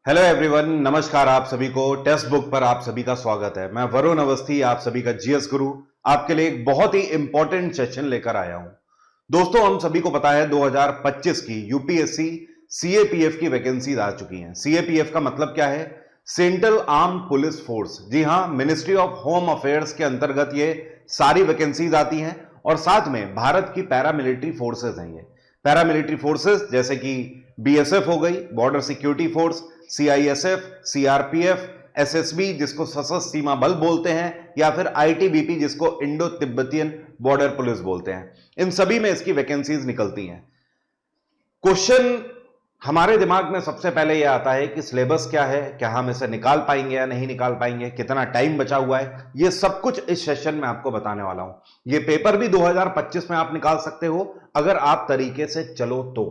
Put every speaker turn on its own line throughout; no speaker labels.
Hello everyone, नमस्कार। आप सभी को टेक्स्ट बुक पर आप सभी का स्वागत है। मैं वरुण अवस्थी, आप सभी का जीएस गुरु, आपके लिए एक बहुत ही इंपॉर्टेंट सेशन लेकर आया हूं। दोस्तों, हम सभी को पता है 2025 की यूपीएससी सीएपीएफ की वैकेंसीज आ चुकी हैं। सीएपीएफ का मतलब क्या है? Central arm police force. जी हां, मिनिस्ट्री ऑफ होम अफेयर्स के अंतर्गत ये सारी वैकेंसीज आती हैं और साथ में भारत की पैरामिलिट्री फोर्सेज हैं। ये पैरामिलिट्री फोर्सेज जैसे कि बीएसएफ हो गई, border security force, CISF, CRPF, SSB जिसको सशस्त्र सीमा बल बोलते हैं, या फिर आईटीबीपी जिसको इंडो तिब्बतियन बॉर्डर पुलिस बोलते हैं। इन सभी में इसकी वैकेंसीज निकलती हैं। क्वेश्चन हमारे दिमाग में सबसे पहले यह आता है कि सिलेबस क्या है, क्या हम इसे निकाल पाएंगे या नहीं निकाल पाएंगे, कितना टाइम बचा हुआ है। यह सब कुछ इस सेशन में आपको बताने वाला हूं। यह पेपर भी 2025 में आप निकाल सकते हो अगर आप तरीके से चलो तो।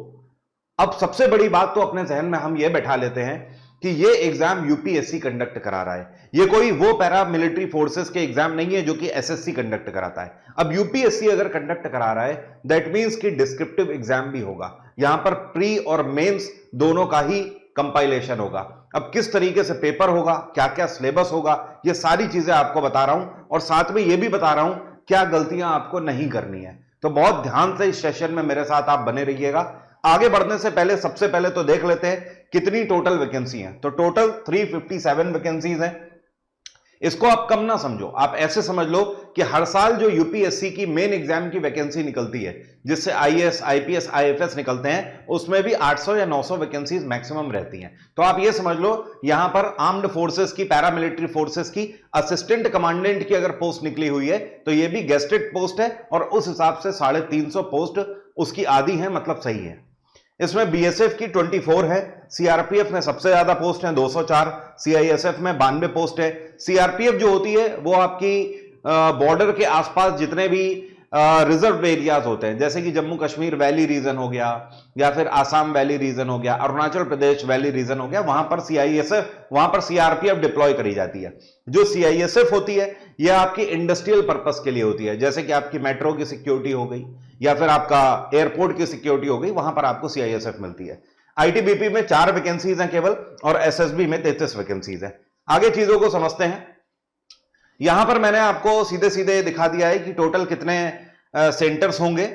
अब सबसे बड़ी बात तो अपने जहन में हम ये बैठा लेते हैं कि ये एग्जाम यूपीएससी कंडक्ट करा रहा है। ये कोई वो पैरा मिलिट्री फोर्सेस के एग्जाम नहीं है जो कि एसएससी कंडक्ट कराता है। अब यूपीएससी अगर कंडक्ट करा रहा है, दैट मींस कि डिस्क्रिप्टिव एग्जाम भी होगा। यहां पर प्री और मेंस दोनों का ही कंपाइलेशन होगा। अब किस तरीके से पेपर होगा, क्या क्या सिलेबस होगा, ये सारी चीजें आपको बता रहा हूं और साथ में ये भी बता रहा हूं क्या गलतियां आपको नहीं करनी है। तो बहुत ध्यान से इस सेशन में मेरे साथ आप बने रहिएगा। आगे बढ़ने से पहले सबसे पहले तो देख लेते हैं कितनी टोटल वैकेंसी है। तो टोटल 357 वैकेंसीज हैं। इसको आप कम ना समझो, आप ऐसे समझ लो कि हर साल जो यूपीएससी की मेन एग्जाम की वैकेंसी निकलती है, जिससे आईएएस, आईपीएस, आईएफएस निकलते हैं, उसमें भी 800 या 900 वैकेंसीज मैक्सिमम रहती हैं। तो आप ये समझ लो यहां पर आर्म्ड फोर्सेस की, पैरामिलिट्री फोर्सेस की असिस्टेंट कमांडेंट की अगर पोस्ट निकली हुई है तो ये भी गेस्टेड पोस्ट है और उस हिसाब से 350 पोस्ट उसकी आधी है, मतलब सही है। इसमें बीएसएफ की 24 है, सीआरपीएफ में सबसे ज्यादा पोस्ट है 204, सीआईएसएफ में 92 पोस्ट है। सीआरपीएफ जो होती है वो आपकी बॉर्डर के आसपास जितने भी रिजर्व एरियाज होते हैं, जैसे कि जम्मू कश्मीर वैली रीजन हो गया, या फिर आसाम वैली रीजन हो गया, अरुणाचल प्रदेश वैली रीजन हो गया, वहां पर सीआईएसएफ, वहां पर सीआरपीएफ डिप्लॉय करी जाती है। जो सीआईएसएफ होती है यह आपकी इंडस्ट्रियल पर्पस के लिए होती है, जैसे कि आपकी मेट्रो की सिक्योरिटी हो गई या फिर आपका एयरपोर्ट की सिक्योरिटी हो गई, वहां पर आपको सीआईएसएफ मिलती है। आईटीबीपी में 4 वैकेंसीज हैं केवल और एसएसबी में 33 वैकेंसीज हैं। आगे चीजों को समझते हैं। यहां पर मैंने आपको सीधे सीधे दिखा दिया है कि टोटल कितने सेंटर्स होंगे।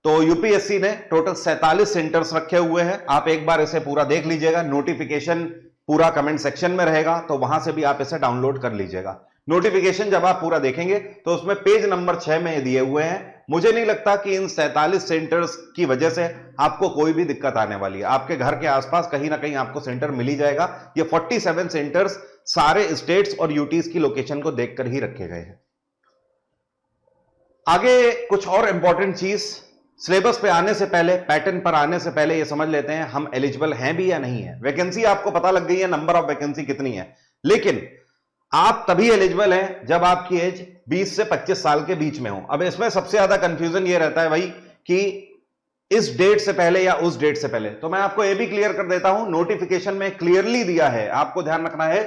तो यूपीएससी ने टोटल 47 सेंटर्स रखे हुए हैं। आप एक बार इसे पूरा देख लीजिएगा। नोटिफिकेशन पूरा कमेंट सेक्शन में रहेगा, तो वहां से भी आप इसे डाउनलोड कर लीजिएगा। नोटिफिकेशन जब आप पूरा देखेंगे तो उसमें पेज नंबर 6 में दिए हुए हैं। मुझे नहीं लगता कि इन 47 सेंटर्स की वजह से आपको कोई भी दिक्कत आने वाली है। आपके घर के आसपास कहीं ना कहीं आपको सेंटर मिल ही जाएगा। ये 47 सेंटर्स सारे स्टेट्स और यूटीज की लोकेशन को देखकर ही रखे गए हैं। आगे कुछ और इंपॉर्टेंट चीज, सिलेबस पे आने से पहले, पैटर्न पर आने से पहले ये समझ लेते हैं हम एलिजिबल हैं भी या नहीं है। वैकेंसी आपको पता लग गई है, नंबर ऑफ वैकेंसी कितनी है, लेकिन आप तभी एलिजिबल हैं जब आपकी एज 20 से 25 साल के बीच में हो। अब इसमें सबसे ज्यादा कंफ्यूजन ये रहता है भाई कि इस डेट से पहले या उस डेट से पहले। तो मैं आपको ये भी क्लियर कर देता हूं, नोटिफिकेशन में क्लियरली दिया है, आपको ध्यान रखना है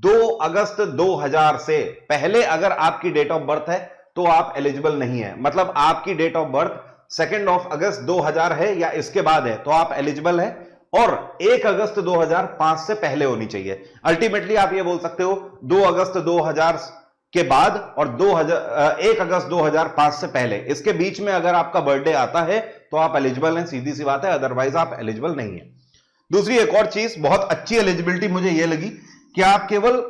2 अगस्त 2000 से पहले अगर आपकी डेट ऑफ बर्थ है तो आप एलिजिबल नहीं है। मतलब आपकी डेट ऑफ बर्थ 2 अगस्त 2000 है या इसके बाद है तो आप एलिजिबल है, और 1 अगस्त 2005 से पहले होनी चाहिए। अल्टीमेटली आप ये बोल सकते हो 2 अगस्त 2000 के बाद और 1 अगस्त 2005 से पहले, इसके बीच में अगर आपका बर्थडे आता है तो आप एलिजिबल हैं, सीधी सी बात है, अदरवाइज आप एलिजिबल नहीं है। दूसरी एक और चीज, बहुत अच्छी एलिजिबिलिटी मुझे यह लगी कि आप केवल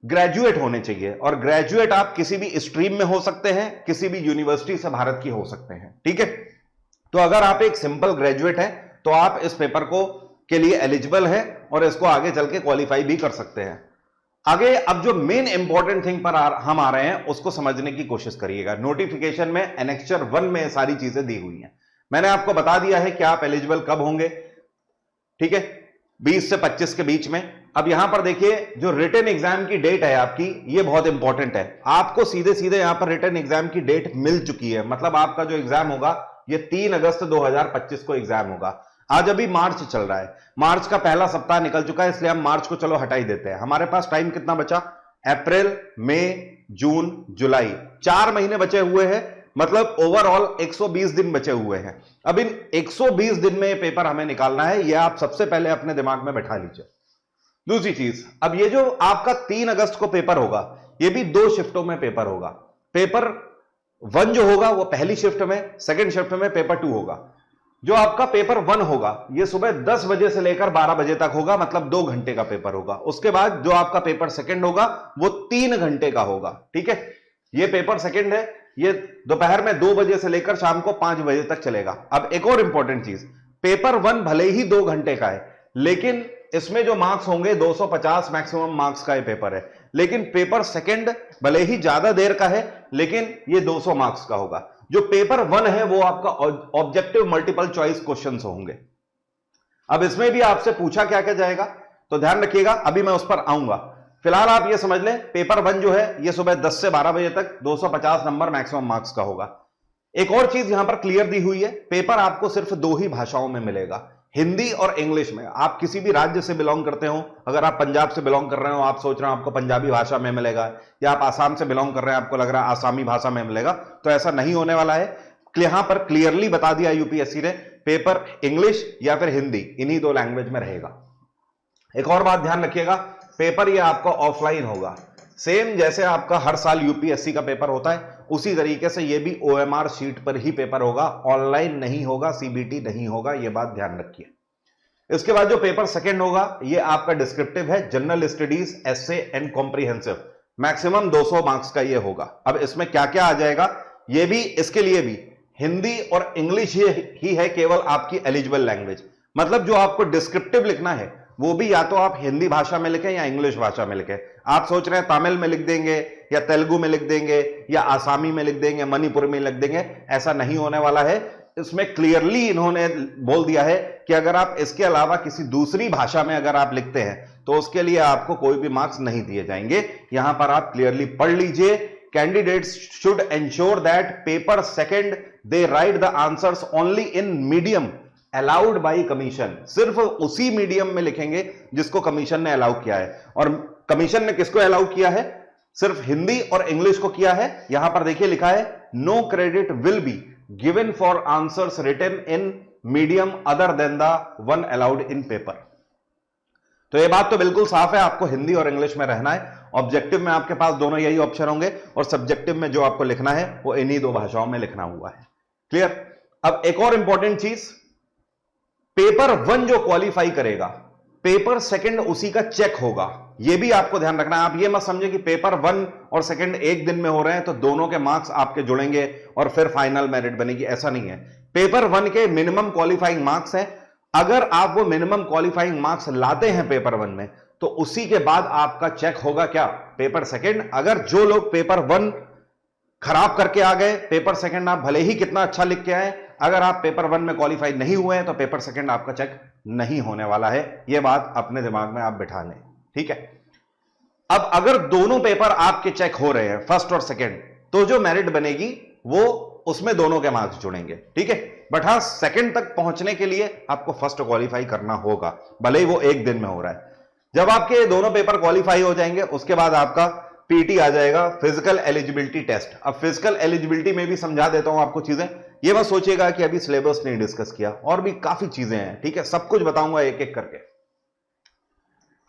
ग्रेजुएट होने चाहिए, और ग्रेजुएट आप किसी भी स्ट्रीम में हो सकते हैं, किसी भी यूनिवर्सिटी से भारत की हो सकते हैं। ठीक है, तो अगर आप एक सिंपल ग्रेजुएट हैं तो आप इस पेपर को के लिए एलिजिबल है और इसको आगे चल के क्वालिफाई भी कर सकते हैं। आगे अब जो मेन इंपॉर्टेंट थिंग पर हम आ रहे हैं उसको समझने की कोशिश करिएगा। नोटिफिकेशन में एनेक्चर 1 में सारी चीजें दी हुई हैं। मैंने आपको बता दिया है कि आप एलिजिबल कब होंगे। ठीक है, 20 से 25 के बीच में। अब यहां पर देखिए जो रिटन एग्जाम की डेट है आपकी, ये बहुत इंपॉर्टेंट है। आपको सीधे सीधे यहां पर रिटन एग्जाम की डेट मिल चुकी है। मतलब आपका जो एग्जाम होगा ये 3 अगस्त 2025 को एग्जाम होगा। आज अभी मार्च चल रहा है, मार्च का पहला सप्ताह निकल चुका है, इसलिए हम मार्च को चलो हटा ही देते हैं। हमारे पास टाइम कितना बचा? अप्रैल, मई, जून, जुलाई, 4 महीने बचे हुए हैं। मतलब ओवरऑल 120 दिन बचे हुए हैं। अब इन 120 दिन में पेपर हमें निकालना है, यह आप सबसे पहले अपने दिमाग में बैठा लीजिए। दूसरी चीज, अब ये जो आपका 3 अगस्त को पेपर होगा, ये भी 2 शिफ्टों में पेपर होगा। पेपर 1 जो होगा वो पहली शिफ्ट में, सेकंड शिफ्ट में पेपर 2 होगा। जो आपका पेपर 1 होगा ये सुबह 10 बजे से लेकर 12 बजे तक होगा, मतलब 2 घंटे का पेपर होगा। उसके बाद जो आपका पेपर सेकंड होगा वो 3 घंटे का होगा। ठीक है, ये पेपर सेकंड है, ये दोपहर में 2 बजे से लेकर शाम को 5 बजे तक चलेगा। अब एक और इंपॉर्टेंट चीज, पेपर 1 भले ही 2 घंटे का है, लेकिन इसमें जो मार्क्स होंगे 250 मैक्सिमम मार्क्स का ये पेपर है। लेकिन पेपर सेकंड भले ही ज्यादा देर का है, लेकिन ये 200 मार्क्स का होगा। जो पेपर 1 है वो आपका ऑब्जेक्टिव मल्टीपल चॉइस क्वेश्चंस होंगे। अब इसमें भी आपसे पूछा क्या क्या जाएगा, तो ध्यान रखिएगा, अभी मैं उस पर आऊंगा। फिलहाल आप ये समझ लें, पेपर 1 जो है ये सुबह 10 से 12 बजे तक 250 नंबर मैक्सिमम मार्क्स का होगा। एक और चीज यहां पर क्लियर दी हुई है, पेपर आपको सिर्फ 2 ही भाषाओं में मिलेगा, हिंदी और इंग्लिश में। आप किसी भी राज्य से बिलोंग करते हो, अगर आप पंजाब से बिलोंग कर रहे हो, आप सोच रहे हो आपको पंजाबी भाषा में मिलेगा, या आप आसाम से बिलोंग कर रहे हैं, आपको लग रहा है आसामी भाषा में मिलेगा, तो ऐसा नहीं होने वाला है। यहां पर क्लियरली बता दिया यूपीएससी ने, पेपर इंग्लिश या फिर हिंदी, इन्हीं 2 लैंग्वेज में रहेगा। एक और बात ध्यान रखिएगा, पेपर ये आपका ऑफलाइन होगा, सेम जैसे आपका हर साल यूपीएससी का पेपर होता है उसी तरीके से ये भी ओएमआर शीट पर ही पेपर होगा, ऑनलाइन नहीं होगा, सीबीटी नहीं होगा, ये बात ध्यान रखिए। इसके बाद जो पेपर सेकंड होगा ये आपका डिस्क्रिप्टिव है, general studies, essay and comprehensive, maximum 200 marks का ये होगा। अब इसमें क्या क्या आ जाएगा, ये भी, इसके लिए भी हिंदी और इंग्लिश ही है केवल आपकी एलिजिबल लैंग्वेज। मतलब जो आपको डिस्क्रिप्टिव लिखना है वो भी या तो आप हिंदी भाषा में लिखें या इंग्लिश भाषा में लिखें। आप सोच रहे हैं तमिल में लिख देंगे या तेलुगु में लिख देंगे या आसामी में लिख देंगे, मणिपुरी में लिख देंगे, ऐसा नहीं होने वाला है। इसमें क्लियरली इन्होंने बोल दिया है कि अगर आप इसके अलावा किसी दूसरी भाषा में अगर आप लिखते हैं तो उसके लिए आपको कोई भी मार्क्स नहीं दिए जाएंगे। यहां पर आप क्लियरली पढ़ लीजिए, candidates should ensure that paper second they right the answers only in medium allowed by commission. सिर्फ उसी मीडियम में लिखेंगे जिसको कमीशन ने अलाउ किया है। और कमीशन ने किसको अलाउ किया है, सिर्फ हिंदी और इंग्लिश को किया है। यहां पर देखिए लिखा है, no credit will be given for answers written in medium other than the one allowed in paper. तो यह बात तो बिल्कुल साफ है, आपको हिंदी और इंग्लिश में रहना है। ऑब्जेक्टिव में आपके पास दोनों यही ऑप्शन होंगे और सब्जेक्टिव में जो आपको लिखना है वो इन्हीं 2 भाषाओं में लिखना हुआ है। क्लियर। अब एक और इंपॉर्टेंट चीज, पेपर 1 जो क्वालिफाई करेगा, पेपर सेकंड उसी का चेक होगा। यह भी आपको ध्यान रखना है। आप ये मत समझे कि पेपर 1 और सेकंड एक दिन में हो रहे हैं तो दोनों के मार्क्स आपके जुड़ेंगे और फिर फाइनल मेरिट बनेगी, ऐसा नहीं है। पेपर 1 के मिनिमम क्वालिफाइंग मार्क्स हैं, अगर आप वो मिनिमम क्वालिफाइंग मार्क्स लाते हैं पेपर 1 में तो उसी के बाद आपका चेक होगा क्या, पेपर सेकंड। अगर जो लोग पेपर 1 खराब करके आ गए, पेपर सेकंड आप भले ही कितना अच्छा लिख के आए, अगर आप पेपर 1 में क्वालिफाई नहीं हुए हैं तो पेपर सेकंड आपका चेक नहीं होने वाला है। यह बात अपने दिमाग में आप बिठा लें, ठीक है। अब अगर दोनों पेपर आपके चेक हो रहे हैं, फर्स्ट और सेकंड, तो जो मेरिट बनेगी वो उसमें दोनों के मार्क्स जुड़ेंगे, ठीक है। बट हां, सेकंड तक पहुंचने के लिए आपको फर्स्ट क्वालिफाई करना होगा, भले ही वो एक दिन में हो रहा है। जब आपके दोनों पेपर क्वालिफाई हो जाएंगे उसके बाद आपका पीटी आ जाएगा, फिजिकल एलिजिबिलिटी टेस्ट। अब फिजिकल एलिजिबिलिटी में भी समझा देता हूं आपको चीजें, ये मत सोचिएगा कि अभी सिलेबस नहीं डिस्कस किया, और भी काफी चीजें हैं, ठीक है, सब कुछ बताऊंगा एक एक करके।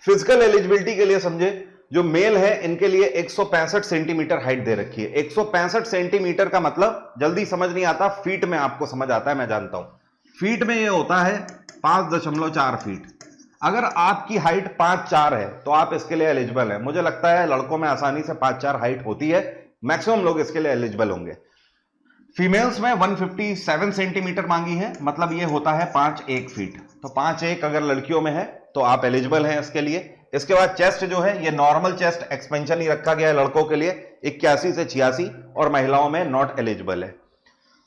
फिजिकल एलिजिबिलिटी के लिए समझे, जो मेल है इनके लिए 165 सेंटीमीटर हाइट दे रखी है। 165 सेंटीमीटर का मतलब जल्दी समझ नहीं आता, फीट में आपको समझ आता है, मैं जानता हूं। फीट में ये होता है 5.4 फीट। अगर आपकी हाइट 5'4" है तो आप इसके लिए एलिजिबल है। मुझे लगता है लड़कों में आसानी से 5'4" हाइट होती है, मैक्सिमम लोग इसके लिए एलिजिबल होंगे। फीमेल्स में 157 सेंटीमीटर मांगी है, मतलब ये होता है 5'1" फीट। तो 5'1" अगर लड़कियों में है तो आप एलिजिबल हैं इसके लिए। इसके बाद चेस्ट जो है ये नॉर्मल चेस्ट एक्सपेंशन ही रखा गया है लड़कों के लिए, 81 से 86, और महिलाओं में नॉट एलिजिबल है।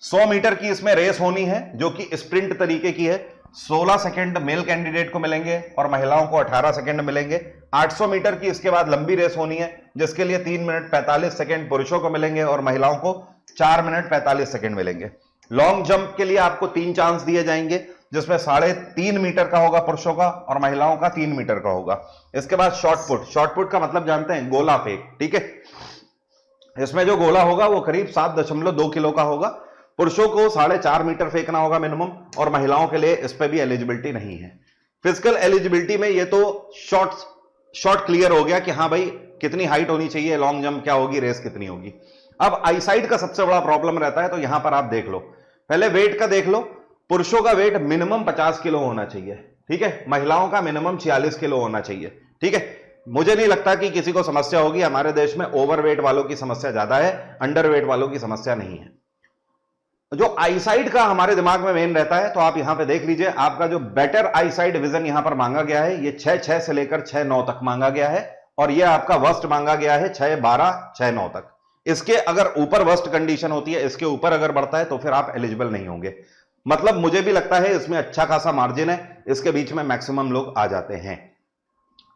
100 मीटर की इसमें रेस होनी है जो कि स्प्रिंट तरीके की है। 16 सेकंड मेल कैंडिडेट को मिलेंगे और महिलाओं को 18 सेकंड मिलेंगे। 800 मीटर की इसके बाद लंबी रेस होनी है जिसके लिए 3 मिनट 45 सेकंड पुरुषों को मिलेंगे और महिलाओं को 4 मिनट 45 सेकंड मिलेंगे। लॉन्ग जंप के लिए आपको 3 चांस दिए जाएंगे जिसमें 3.5 मीटर का होगा पुरुषों का और महिलाओं का 3 मीटर का होगा। इसके बाद शॉर्ट पुट। शॉर्ट पुट का मतलब जानते हैं, गोला फेंक, ठीक है। इसमें जो गोला होगा वो करीब 7.2 किलो का होगा। पुरुषों को 4.5 मीटर फेंकना होगा मिनिमम, और महिलाओं के लिए इस पे भी एलिजिबिलिटी नहीं है। फिजिकल एलिजिबिलिटी में ये तो शॉर्ट शॉर्ट क्लियर हो गया कि हाँ भाई कितनी हाइट होनी चाहिए, लॉन्ग जंप क्या होगी, रेस कितनी होगी। अब आईसाइट का सबसे बड़ा प्रॉब्लम रहता है, तो यहां पर आप देख लो, पहले वेट का देख लो। पुरुषों का वेट मिनिमम 50 किलो होना चाहिए, ठीक है। महिलाओं का मिनिमम 46 किलो होना चाहिए, ठीक है। मुझे नहीं लगता कि किसी को समस्या होगी। हमारे देश में ओवरवेट वालों की समस्या ज्यादा है, अंडरवेट वालों की समस्या नहीं है। जो आईसाइट का हमारे दिमाग में मेन रहता है, तो आप यहां पे देख लीजिए, आपका जो बेटर आईसाइट विजन यहां पर मांगा गया है, ये 6-6 से लेकर 6-9 तक मांगा गया है, और ये आपका वर्स्ट मांगा गया है 6-12 6-9 तक। इसके अगर ऊपर वर्स्ट कंडीशन होती है, इसके ऊपर अगर बढ़ता है तो फिर आप एलिजिबल नहीं होंगे। मतलब मुझे भी लगता है इसमें अच्छा खासा मार्जिन है, इसके बीच में मैक्सिमम लोग आ जाते हैं।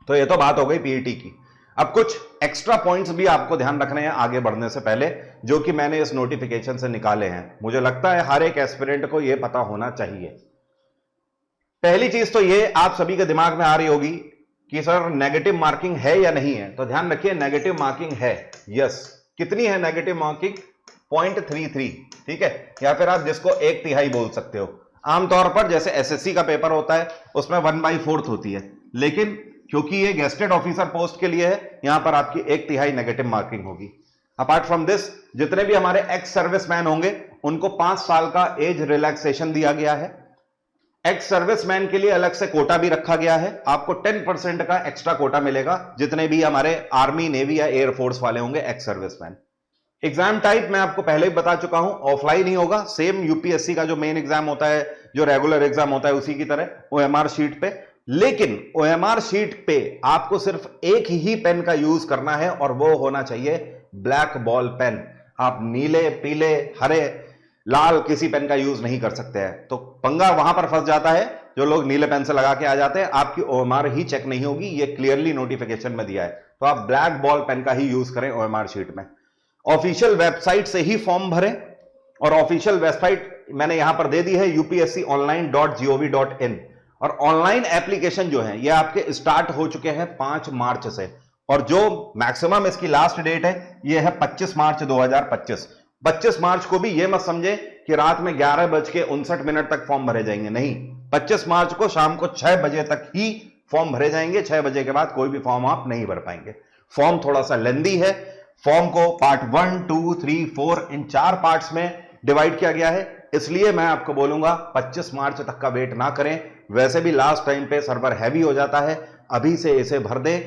तो ये तो बात हो गई पीईटी की। अब कुछ एक्स्ट्रा पॉइंट्स भी आपको ध्यान रखने हैं आगे बढ़ने से पहले, जो कि मैंने इस नोटिफिकेशन से निकाले हैं। मुझे लगता है हर एक एस्पिरेंट को यह पता होना चाहिए। पहली चीज तो ये आप सभी के दिमाग में आ रही होगी कि सर नेगेटिव मार्किंग है या नहीं है। तो ध्यान रखिए, नेगेटिव मार्किंग है, यस। कितनी है नेगेटिव मार्किंग? 0.33, ठीक है, या फिर आप जिसको 1/3 बोल सकते हो। आमतौर पर जैसे एसएससी का पेपर होता है उसमें 1/4 होती है, लेकिन क्योंकि ये गेस्टेड ऑफिसर पोस्ट के लिए है, यहां पर आपकी 1/3 नेगेटिव मार्किंग होगी। अपार्ट फ्रॉम दिस, जितने भी हमारे एक्स सर्विसमैन होंगे उनको 5 साल का एज रिलैक्सेशन दिया गया है। एक्स सर्विसमैन के लिए अलग से कोटा भी रखा गया है, आपको 10% का एक्स्ट्रा कोटा मिलेगा, जितने भी हमारे आर्मी, नेवी या एयरफोर्स वाले होंगे एक्स सर्विसमैन। एग्जाम टाइप मैं आपको पहले ही बता चुका हूं, ऑफलाइन ही होगा, सेम यूपीएससी का जो मेन एग्जाम होता है, जो रेगुलर एग्जाम होता है उसी की तरह ओएमआर शीट पे। लेकिन ओएमआर शीट पे आपको सिर्फ एक ही पेन का यूज करना है, और वो होना चाहिए ब्लैक बॉल पेन। आप नीले, पीले, हरे, लाल किसी पेन का यूज नहीं कर सकते हैं। तो पंगा वहां पर फंस जाता है, जो लोग नीले पेन से लगा के आ जाते हैं, आपकी ओएमआर ही चेक नहीं होगी, ये क्लियरली नोटिफिकेशन में दिया है। तो आप ब्लैक बॉल पेन का ही यूज करें ओएमआर शीट में। ऑफिशियल वेबसाइट से ही फॉर्म भरें, और ऑफिशियल वेबसाइट मैंने यहां पर दे दी है upsconline.gov.in। और ऑनलाइन एप्लीकेशन जो है ये आपके स्टार्ट हो चुके हैं 5 मार्च से, और जो मैक्सिमम इसकी लास्ट डेट है ये है 25 मार्च 2025। 25 मार्च को भी ये मत समझे कि रात में 11:59 तक फॉर्म भरे जाएंगे, नहीं। 25 मार्च को शाम को 6 बजे तक ही फॉर्म भरे जाएंगे। 6 बजे के बाद कोई भी फॉर्म आप नहीं भर पाएंगे। फॉर्म थोड़ा सा लेंदी है। फॉर्म को पार्ट 1, 2, 3, 4 इन 4 पार्ट्स में डिवाइड किया गया है, इसलिए मैं आपको बोलूंगा 25 मार्च तक का वेट ना करें। वैसे भी लास्ट टाइम पे सर्वर हैवी हो जाता है, अभी से इसे भर दें,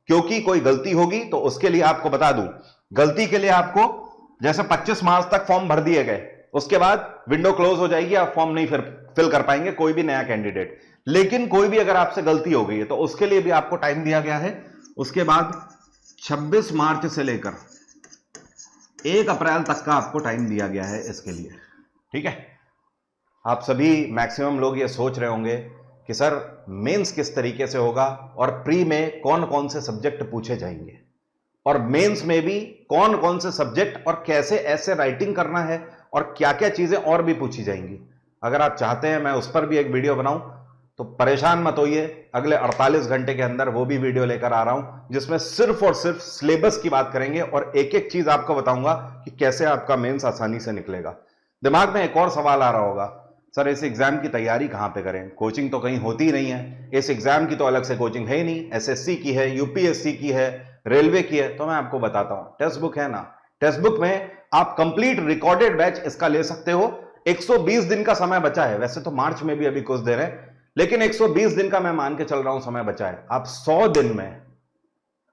क्योंकि कोई गलती होगी तो उसके लिए आपको बता दूं, गलती के लिए आपको जैसे 25 मार्च तक फॉर्म भर दिए गए, उसके बाद विंडो क्लोज हो जाएगी, आप फॉर्म नहीं फिल कर पाएंगे, कोई भी नया कैंडिडेट। लेकिन कोई भी अगर आपसे गलती हो गई है तो उसके लिए भी आपको टाइम दिया गया है। उसके बाद 26 मार्च से लेकर 1 अप्रैल तक का आपको टाइम दिया गया है इसके लिए, ठीक है। आप सभी मैक्सिमम लोग ये सोच रहे होंगे कि सर मेंस किस तरीके से होगा, और प्री में कौन कौन से सब्जेक्ट पूछे जाएंगे, और मेंस में भी कौन कौन से सब्जेक्ट और कैसे ऐसे राइटिंग करना है, और क्या क्या चीजें और भी पूछी जाएंगी। अगर आप चाहते हैं मैं उस पर भी एक वीडियो बनाऊं तो परेशान मत होइए, अगले 48 घंटे के अंदर वो भी वीडियो लेकर आ रहा हूं, जिसमें सिर्फ और सिर्फ सिलेबस की बात करेंगे, और एक एक चीज आपको बताऊंगा कि कैसे आपका मेंस आसानी से निकलेगा। दिमाग में एक और सवाल आ रहा होगा, सर इस एग्जाम की तैयारी कहां पे करें, कोचिंग तो कहीं होती ही नहीं है, इस एग्जाम की तो अलग से कोचिंग है ही नहीं, एसएससी की है, यूपीएससी की है, रेलवे की है। तो मैं आपको बताता हूं, टेक्स्ट बुक है ना, टेक्स्ट बुक में आप कंप्लीट रिकॉर्डेड बैच इसका ले सकते हो। 120 दिन का समय बचा है, वैसे तो मार्च में भी अभी कुछ देर है, लेकिन 120 दिन का मैं मान के चल रहा हूं समय बचा है। आप 100 दिन में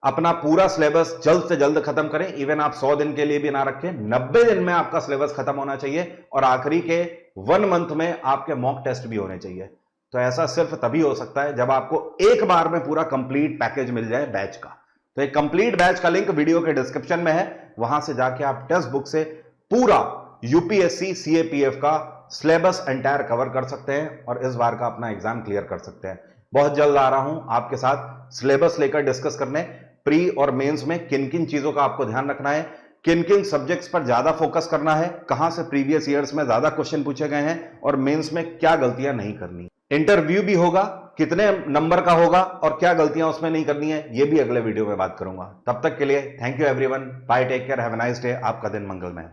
अपना पूरा सिलेबस जल्द से जल्द खत्म करें। इवन आप 100 दिन के लिए भी ना रखें, 90 दिन में आपका सिलेबस खत्म होना चाहिए, और आखिरी के 1 मंथ में आपके मॉक टेस्ट भी होने चाहिए। तो ऐसा सिर्फ तभी हो सकता है जब आपको एक बार में पूरा कंप्लीट पैकेज मिल जाए बैच का। तो एक कंप्लीट बैच का लिंक वीडियो के डिस्क्रिप्शन में है, वहां से जाके आप टेक्स्ट बुक से पूरा यूपीएससी सीएपीएफ का सिलेबस एंटायर कवर कर सकते हैं, और इस बार का अपना एग्जाम क्लियर कर सकते हैं। बहुत जल्द आ रहा हूं आपके साथ सिलेबस लेकर डिस्कस करने, प्री और मेंस में किन किन चीजों का आपको ध्यान रखना है, किन किन सब्जेक्ट्स पर ज्यादा फोकस करना है, कहां से प्रीवियस ईयर्स में ज्यादा क्वेश्चन पूछे गए हैं, और मेंस में क्या गलतियां नहीं करनी। इंटरव्यू भी होगा, कितने नंबर का होगा और क्या गलतियां उसमें नहीं करनी है, ये भी अगले वीडियो में बात करूंगा। तब तक के लिए thank you everyone, bye, take care, have a nice day, आपका दिन मंगलमय।